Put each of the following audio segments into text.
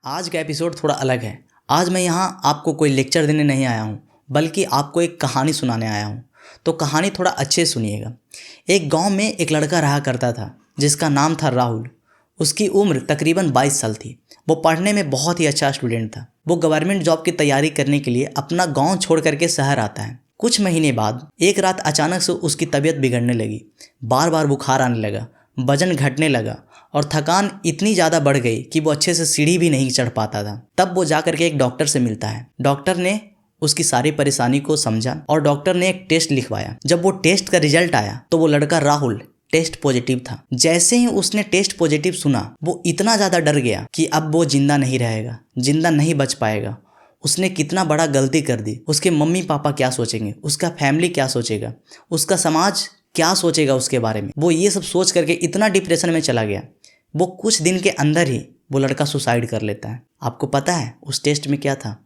आज का एपिसोड थोड़ा अलग है। आज मैं यहाँ आपको कोई लेक्चर देने नहीं आया हूँ, बल्कि आपको एक कहानी सुनाने आया हूँ। तो कहानी थोड़ा अच्छे से सुनिएगा। एक गांव में एक लड़का रहा करता था जिसका नाम था राहुल। उसकी उम्र तकरीबन 22 साल थी। वो पढ़ने में बहुत ही अच्छा स्टूडेंट था। वो गवर्नमेंट जॉब की तैयारी करने के लिए अपना गाँव छोड़ करके शहर आता है। कुछ महीने बाद एक रात अचानक से उसकी तबीयत बिगड़ने लगी। बार बार बुखार आने लगा, वजन घटने लगा और थकान इतनी ज़्यादा बढ़ गई कि वो अच्छे से सीढ़ी भी नहीं चढ़ पाता था। तब वो जा करके एक डॉक्टर से मिलता है। डॉक्टर ने उसकी सारी परेशानी को समझा और डॉक्टर ने एक टेस्ट लिखवाया। जब वो टेस्ट का रिजल्ट आया तो वो लड़का राहुल टेस्ट पॉजिटिव था। जैसे ही उसने टेस्ट पॉजिटिव सुना, वो इतना ज़्यादा डर गया कि अब वो जिंदा नहीं रहेगा, जिंदा नहीं बच पाएगा। उसने कितना बड़ा गलती कर दी। उसके मम्मी पापा क्या सोचेंगे, उसका फैमिली क्या सोचेगा, उसका समाज क्या सोचेगा उसके बारे में। वो ये सब सोच करके इतना डिप्रेशन में चला गया। वो कुछ दिन के अंदर ही वो लड़का सुसाइड कर लेता है। आपको पता है उस टेस्ट में क्या था?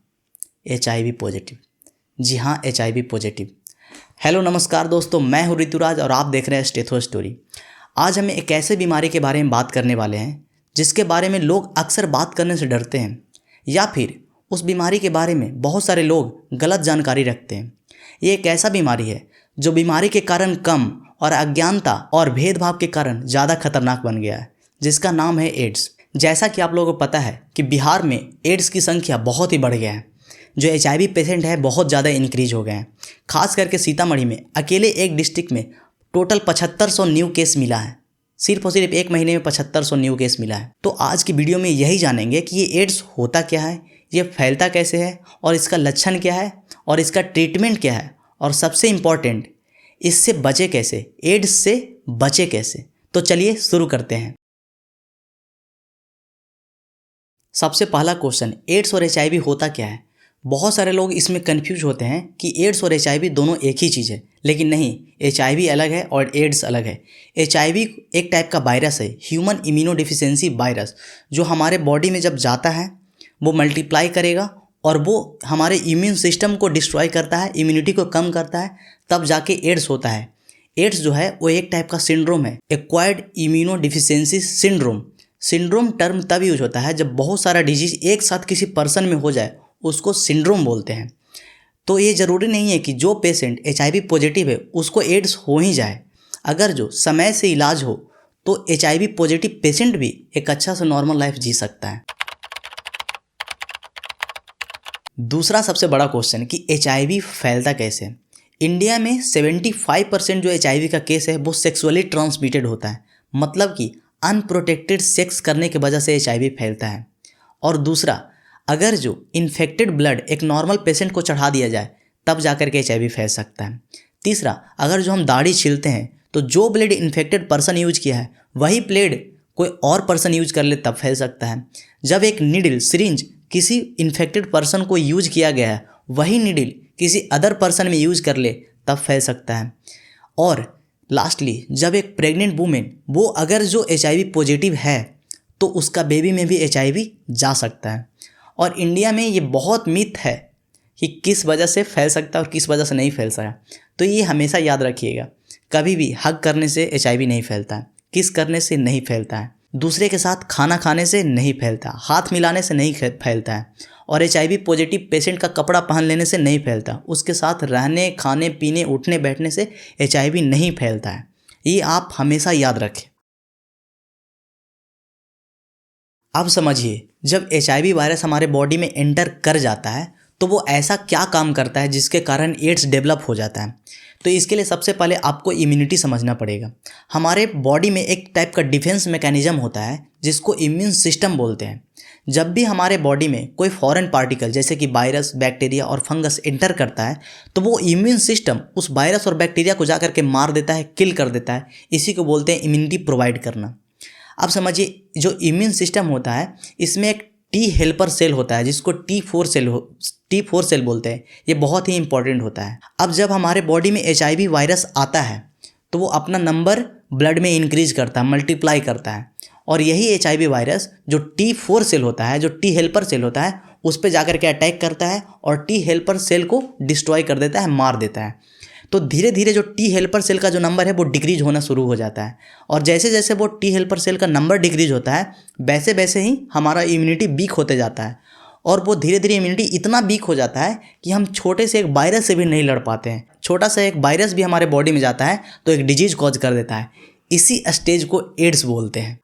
HIV positive. जी हाँ, HIV पॉजिटिव। हेलो नमस्कार दोस्तों, मैं हूँ ऋतुराज और आप देख रहे हैं स्टेथो स्टोरी। आज हम एक ऐसे बीमारी के बारे में बात करने वाले हैं जिसके बारे में लोग अक्सर बात करने से डरते हैं, या फिर उस बीमारी के बारे में बहुत सारे लोग गलत जानकारी रखते हैं। ये एक ऐसा बीमारी है जो बीमारी के कारण कम और अज्ञानता और भेदभाव के कारण ज़्यादा खतरनाक बन गया है, जिसका नाम है एड्स। जैसा कि आप लोगों को पता है कि बिहार में एड्स की संख्या बहुत ही बढ़ गया है। जो HIV पेशेंट है बहुत ज़्यादा इंक्रीज हो गए हैं। खास करके सीतामढ़ी में अकेले एक डिस्ट्रिक्ट में टोटल 7500 न्यू केस मिला है। सिर्फ और सिर्फ एक महीने में 7500 न्यू केस मिला है। तो आज की वीडियो में यही जानेंगे कि ये एड्स होता क्या है, ये फैलता कैसे है और इसका लक्षण क्या है और इसका ट्रीटमेंट क्या है, और सबसे इम्पॉर्टेंट इससे बचे कैसे, एड्स से बचे कैसे। तो चलिए शुरू करते हैं। सबसे पहला क्वेश्चन, एड्स और HIV होता क्या है? बहुत सारे लोग इसमें कंफ्यूज होते हैं कि एड्स और HIV दोनों एक ही चीज़ है, लेकिन नहीं, HIV अलग है और एड्स अलग है। HIV एक टाइप का वायरस है, ह्यूमन इम्यूनो डिफिशियंसी वायरस, जो हमारे बॉडी में जब जाता है वो मल्टीप्लाई करेगा और वो हमारे इम्यून सिस्टम को डिस्ट्रॉय करता है, इम्यूनिटी को कम करता है, तब जाके एड्स होता है। एड्स जो है वो एक टाइप का सिंड्रोम है, acquired immuno deficiency syndrome. Syndrome term तब यूज होता है जब बहुत सारा डिजीज एक साथ किसी पर्सन में हो जाए, उसको सिंड्रोम बोलते हैं। तो ये ज़रूरी नहीं है कि जो पेशेंट HIV पॉजिटिव है उसको एड्स हो ही जाए। अगर जो समय से इलाज हो तो HIV पॉजिटिव पेशेंट भी एक अच्छा सा नॉर्मल लाइफ जी सकता है। दूसरा सबसे बड़ा क्वेश्चन कि HIV फैलता कैसे। इंडिया में 75% जो HIV का केस है वो सेक्सुअली ट्रांसमिटेड होता है, मतलब कि अनप्रोटेक्टेड सेक्स करने की वजह से HIV फैलता है। और दूसरा, अगर जो इन्फेक्टेड ब्लड एक नॉर्मल पेशेंट को चढ़ा दिया जाए तब जाकर के HIV फैल सकता है। तीसरा, अगर जो हम दाढ़ी छीलते हैं तो जो ब्लेड इन्फेक्टेड पर्सन यूज किया है वही ब्लेड कोई और पर्सन यूज कर ले तब फैल सकता है। जब एक नीडल सिरिंज किसी इन्फेक्टेड पर्सन को यूज किया गया है वही नीडल किसी अदर पर्सन में यूज कर ले तब फैल सकता है। और लास्टली, जब एक प्रेग्नेंट वुमेन वो अगर जो HIV पॉजिटिव है तो उसका बेबी में भी HIV जा सकता है। और इंडिया में ये बहुत मिथ है कि किस वजह से फैल सकता है और किस वजह से नहीं फैल सकता। तो ये हमेशा याद रखिएगा, कभी भी हग करने से HIV नहीं फैलता है, किस करने से नहीं फैलता है, दूसरे के साथ खाना खाने से नहीं फैलता, हाथ मिलाने से नहीं फैलता है, और HIV पॉजिटिव पेशेंट का कपड़ा पहन लेने से नहीं फैलता, उसके साथ रहने, खाने, पीने, उठने बैठने से HIV नहीं फैलता है। ये आप हमेशा याद रखें। अब समझिए, जब HIV वायरस हमारे बॉडी में एंटर कर जाता है तो वो ऐसा क्या काम करता है जिसके कारण एड्स डेवलप हो जाता है। तो इसके लिए सबसे पहले आपको इम्यूनिटी समझना पड़ेगा। हमारे बॉडी में एक टाइप का डिफेंस मैकेनिज्म होता है जिसको इम्यून सिस्टम बोलते हैं। जब भी हमारे बॉडी में कोई फॉरेन पार्टिकल जैसे कि वायरस, बैक्टीरिया और फंगस एंटर करता है तो वो इम्यून सिस्टम उस वायरस और बैक्टीरिया को जाकर के मार देता है, किल कर देता है। इसी को बोलते हैं इम्यूनिटी प्रोवाइड करना। अब समझिए, जो इम्यून सिस्टम होता है इसमें एक T हेल्पर सेल होता है जिसको T4 सेल बोलते हैं। ये बहुत ही इंपॉर्टेंट होता है। अब जब हमारे बॉडी में HIV वायरस आता है तो वो अपना नंबर ब्लड में इंक्रीज करता है, मल्टीप्लाई करता है, और यही HIV वायरस जो T4 सेल होता है, जो T हेल्पर सेल होता है, उस पर जाकर के अटैक करता है और T हेल्पर सेल को डिस्ट्रॉय कर देता है, मार देता है। तो धीरे धीरे जो टी हेल्पर सेल का जो नंबर है वो डिक्रीज होना शुरू हो जाता है। और जैसे जैसे वो टी हेल्पर सेल का नंबर डिक्रीज होता है वैसे वैसे ही हमारा इम्यूनिटी वीक होते जाता है। और वो धीरे धीरे इम्यूनिटी इतना वीक हो जाता है कि हम छोटे से एक वायरस से भी नहीं लड़ पाते हैं। छोटा सा एक वायरस भी हमारे बॉडी में जाता है तो एक डिजीज कॉज कर देता है। इसी स्टेज को एड्स बोलते हैं।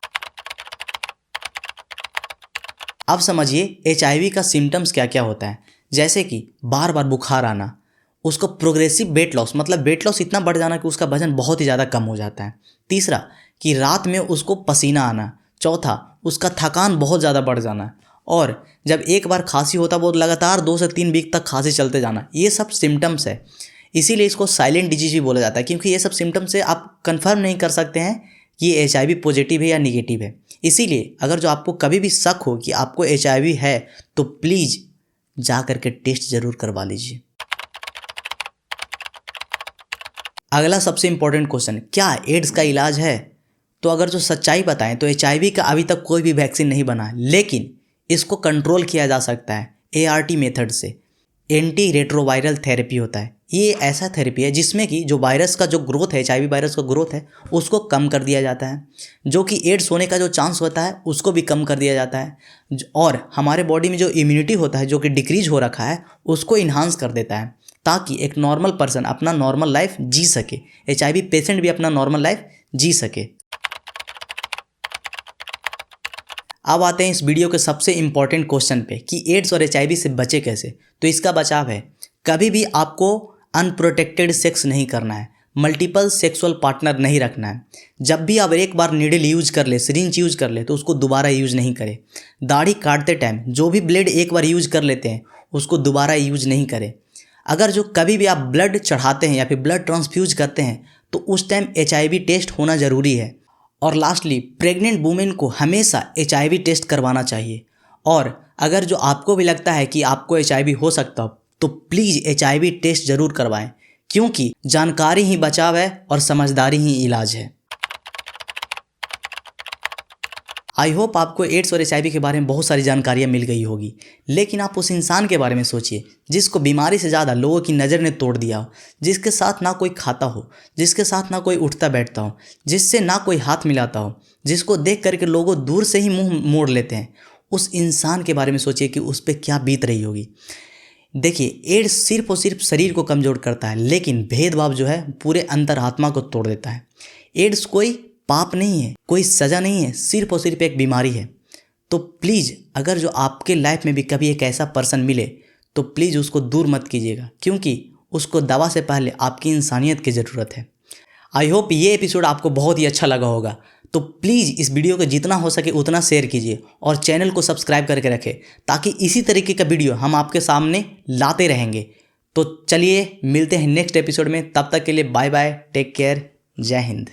अब समझिए HIV का सिम्टम्स क्या क्या होता है। जैसे कि बार बार बुखार आना, उसको प्रोग्रेसिव वेट लॉस, मतलब वेट लॉस इतना बढ़ जाना कि उसका वजन बहुत ही ज़्यादा कम हो जाता है। तीसरा कि रात में उसको पसीना आना। चौथा उसका थकान बहुत ज़्यादा बढ़ जाना। और जब एक बार खांसी होता वो लगातार 2 से 3 वीक तक खांसी चलते जाना। ये सब सिम्टम्स है। इसीलिए इसको साइलेंट डिजीज भी बोला जाता है, क्योंकि ये सब सिम्टम्स से आप कंफर्म नहीं कर सकते हैं कि ये HIV पॉजिटिव है या निगेटिव है। इसीलिए अगर जो आपको कभी भी शक हो कि आपको HIV है तो प्लीज़ जा करके टेस्ट ज़रूर करवा लीजिए। अगला सबसे इम्पोर्टेंट क्वेश्चन, क्या एड्स का इलाज है? तो अगर जो सच्चाई बताएं तो HIV का अभी तक कोई भी वैक्सीन नहीं बना, लेकिन इसको कंट्रोल किया जा सकता है ART मेथड से। एंटी रेट्रोवायरल थेरेपी होता है। ये ऐसा थेरेपी है जिसमें कि जो वायरस का जो ग्रोथ है, HIV वायरस का ग्रोथ है, उसको कम कर दिया जाता है। जो कि एड्स होने का जो चांस होता है उसको भी कम कर दिया जाता है। और हमारे बॉडी में जो इम्यूनिटी होता है जो कि डिक्रीज हो रखा है उसको इन्हांस कर देता है, ताकि एक नॉर्मल पर्सन अपना नॉर्मल लाइफ जी सके, HIV पेशेंट भी अपना नॉर्मल लाइफ जी सके। अब आते हैं इस वीडियो के सबसे इम्पॉर्टेंट क्वेश्चन पे कि एड्स और HIV से बचे कैसे। तो इसका बचाव है, कभी भी आपको अनप्रोटेक्टेड सेक्स नहीं करना है, मल्टीपल सेक्सुअल पार्टनर नहीं रखना है। जब भी आप एक बार नीडल यूज कर ले, सिरिंज यूज कर ले, तो उसको दोबारा यूज नहीं करें। दाढ़ी काटते टाइम जो भी ब्लेड एक बार यूज कर लेते हैं उसको दोबारा यूज नहीं करें। अगर जो कभी भी आप ब्लड चढ़ाते हैं या फिर ब्लड ट्रांसफ्यूज करते हैं तो उस टाइम HIV टेस्ट होना ज़रूरी है। और लास्टली, प्रेग्नेंट वुमेन को हमेशा HIV टेस्ट करवाना चाहिए। और अगर जो आपको भी लगता है कि आपको HIV हो सकता हो तो प्लीज़ HIV टेस्ट ज़रूर करवाएं, क्योंकि जानकारी ही बचाव है और समझदारी ही इलाज है। आई होप आपको एड्स और HIV के बारे में बहुत सारी जानकारियाँ मिल गई होगी, लेकिन आप उस इंसान के बारे में सोचिए जिसको बीमारी से ज़्यादा लोगों की नज़र ने तोड़ दिया हो, जिसके साथ ना कोई खाता हो, जिसके साथ ना कोई उठता बैठता हो, जिससे ना कोई हाथ मिलाता हो, जिसको देख करके लोगों दूर से ही मुंह मोड़ लेते हैं। उस इंसान के बारे में सोचिए कि उस पर क्या बीत रही होगी। देखिए, एड्स सिर्फ और सिर्फ शरीर को कमज़ोर करता है, लेकिन भेदभाव जो है पूरे अंतरात्मा को तोड़ देता है। एड्स कोई पाप नहीं है, कोई सज़ा नहीं है, सिर्फ और सिर्फ एक बीमारी है। तो प्लीज़ अगर जो आपके लाइफ में भी कभी एक ऐसा पर्सन मिले तो प्लीज़ उसको दूर मत कीजिएगा, क्योंकि उसको दवा से पहले आपकी इंसानियत की ज़रूरत है। आई होप ये एपिसोड आपको बहुत ही अच्छा लगा होगा। तो प्लीज़ इस वीडियो को जितना हो सके उतना शेयर कीजिए और चैनल को सब्सक्राइब करके रखें, ताकि इसी तरीके का वीडियो हम आपके सामने लाते रहेंगे। तो चलिए मिलते हैं नेक्स्ट एपिसोड में, तब तक के लिए बाय बाय, टेक केयर, जय हिंद।